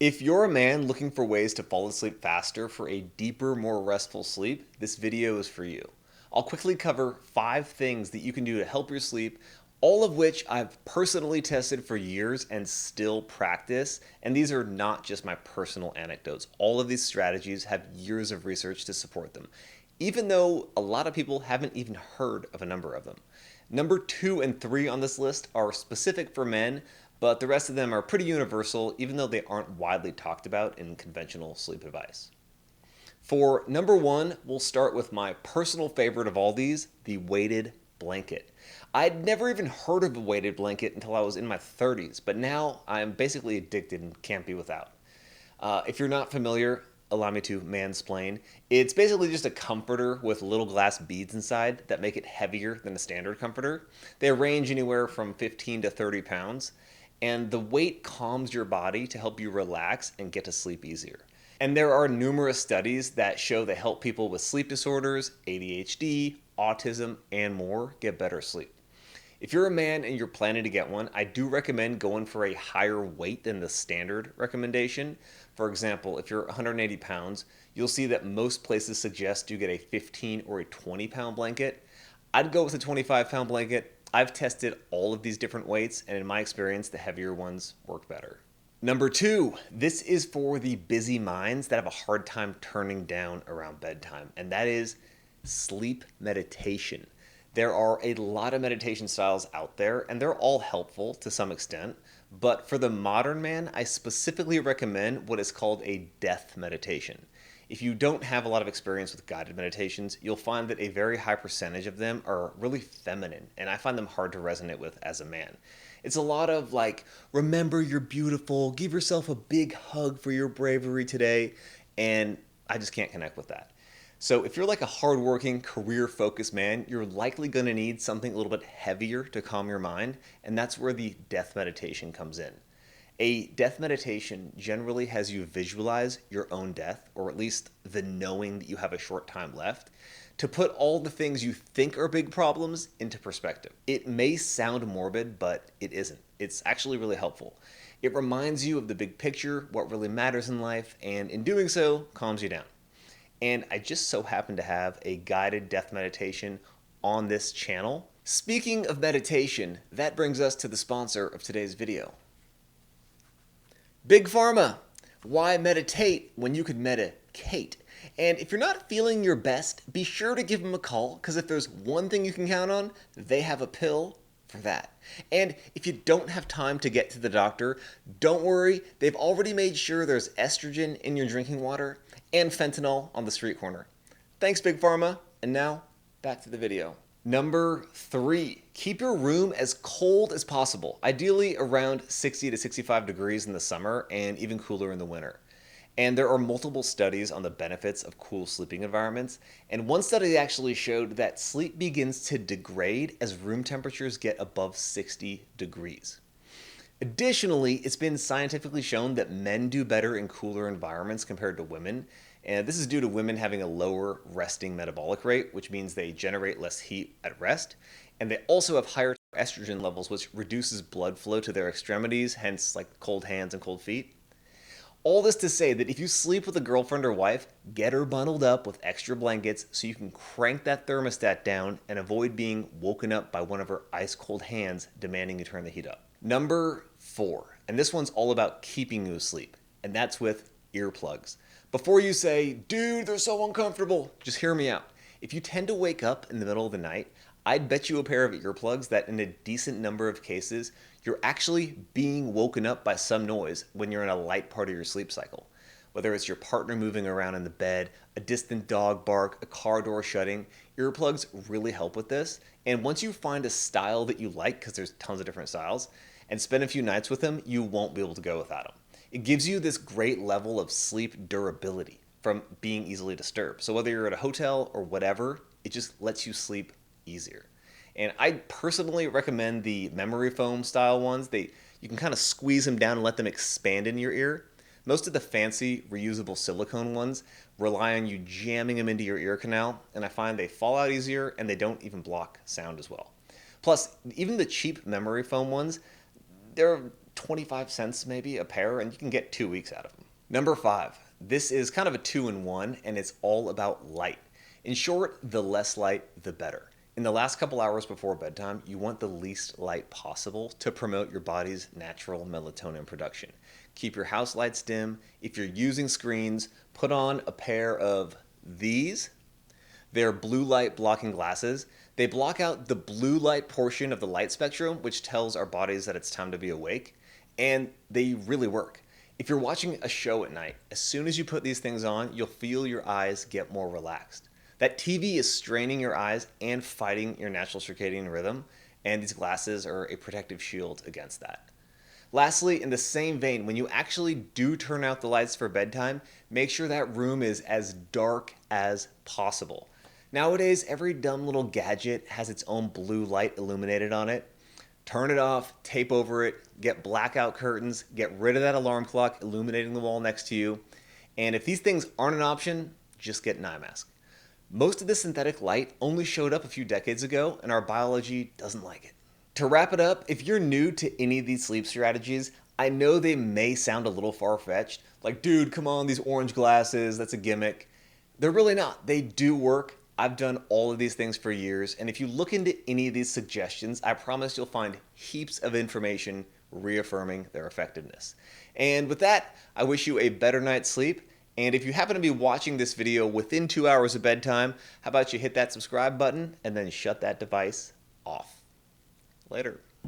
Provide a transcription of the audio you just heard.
If you're a man looking for ways to fall asleep faster for a deeper, more restful sleep, this video is for you. I'll quickly cover 5 things that you can do to help your sleep, all of which I've personally tested for years and still practice. And these are not just my personal anecdotes. All of these strategies have years of research to support them, even though a lot of people haven't even heard of a number of them. Number 2 and 3 on this list are specific for men, but the rest of them are pretty universal, even though they aren't widely talked about in conventional sleep advice. For number 1, we'll start with my personal favorite of all these, the weighted blanket. I'd never even heard of a weighted blanket until I was in my 30s, but now I'm basically addicted and can't be without. If you're not familiar, allow me to mansplain. It's basically just a comforter with little glass beads inside that make it heavier than a standard comforter. They range anywhere from 15 to 30 pounds, and the weight calms your body to help you relax and get to sleep easier. And there are numerous studies that show they help people with sleep disorders, ADHD, autism, and more get better sleep. If you're a man and you're planning to get one, I do recommend going for a higher weight than the standard recommendation. For example, if you're 180 pounds, you'll see that most places suggest you get a 15 or a 20-pound blanket. I'd go with a 25-pound blanket. I've tested all of these different weights, and in my experience, the heavier ones work better. Number 2, this is for the busy minds that have a hard time turning down around bedtime, and that is sleep meditation. There are a lot of meditation styles out there, and they're all helpful to some extent. But for the modern man, I specifically recommend what is called a death meditation. If you don't have a lot of experience with guided meditations, you'll find that a very high percentage of them are really feminine, and I find them hard to resonate with as a man. It's a lot of like, remember you're beautiful, give yourself a big hug for your bravery today, and I just can't connect with that. So if you're like a hardworking, career-focused man, you're likely going to need something a little bit heavier to calm your mind, and that's where the death meditation comes in. A death meditation generally has you visualize your own death, or at least the knowing that you have a short time left, to put all the things you think are big problems into perspective. It may sound morbid, but it isn't. It's actually really helpful. It reminds you of the big picture, what really matters in life, and in doing so, calms you down. And I just so happen to have a guided death meditation on this channel. Speaking of meditation, that brings us to the sponsor of today's video. Big Pharma. Why meditate when you could medicate? And if you're not feeling your best, be sure to give them a call, because if there's one thing you can count on, they have a pill for that. And if you don't have time to get to the doctor, don't worry, they've already made sure there's estrogen in your drinking water and fentanyl on the street corner. Thanks, Big Pharma. And now, back to the video. Number 3, keep your room as cold as possible, ideally around 60 to 65 degrees in the summer and even cooler in the winter. And there are multiple studies on the benefits of cool sleeping environments, and one study actually showed that sleep begins to degrade as room temperatures get above 60 degrees. Additionally, it's been scientifically shown that men do better in cooler environments compared to women, and this is due to women having a lower resting metabolic rate, which means they generate less heat at rest, and they also have higher estrogen levels, which reduces blood flow to their extremities, hence like cold hands and cold feet. All this to say that if you sleep with a girlfriend or wife, get her bundled up with extra blankets so you can crank that thermostat down and avoid being woken up by one of her ice cold hands demanding you turn the heat up. Number 4, and this one's all about keeping you asleep, and that's with earplugs. Before you say, dude, they're so uncomfortable, just hear me out. If you tend to wake up in the middle of the night, I'd bet you a pair of earplugs that in a decent number of cases, you're actually being woken up by some noise when you're in a light part of your sleep cycle. Whether it's your partner moving around in the bed, a distant dog bark, a car door shutting, earplugs really help with this. And once you find a style that you like, because there's tons of different styles, and spend a few nights with them, you won't be able to go without them. It gives you this great level of sleep durability from being easily disturbed. So whether you're at a hotel or whatever, it just lets you sleep easier. And I personally recommend the memory foam style ones. You can kind of squeeze them down and let them expand in your ear. Most of the fancy reusable silicone ones rely on you jamming them into your ear canal, and I find they fall out easier and they don't even block sound as well. Plus, even the cheap memory foam ones, they're 25 cents maybe a pair, and you can get 2 weeks out of them. Number 5. This is kind of a 2-in-1, and it's all about light. In short, the less light, the better. In the last couple hours before bedtime, you want the least light possible to promote your body's natural melatonin production. Keep your house lights dim. If you're using screens, put on a pair of these. They're blue light blocking glasses. They block out the blue light portion of the light spectrum, which tells our bodies that it's time to be awake, and they really work. If you're watching a show at night, as soon as you put these things on, you'll feel your eyes get more relaxed. That TV is straining your eyes and fighting your natural circadian rhythm, and these glasses are a protective shield against that. Lastly, in the same vein, when you actually do turn out the lights for bedtime, make sure that room is as dark as possible. Nowadays, every dumb little gadget has its own blue light illuminated on it. Turn it off, tape over it, get blackout curtains, get rid of that alarm clock illuminating the wall next to you. And if these things aren't an option, just get an eye mask. Most of the synthetic light only showed up a few decades ago, and our biology doesn't like it. To wrap it up, if you're new to any of these sleep strategies, I know they may sound a little far-fetched. Like, dude, come on, these orange glasses, that's a gimmick. They're really not. They do work. I've done all of these things for years, and if you look into any of these suggestions, I promise you'll find heaps of information reaffirming their effectiveness. And with that, I wish you a better night's sleep. And if you happen to be watching this video within 2 hours of bedtime, how about you hit that subscribe button and then shut that device off. Later.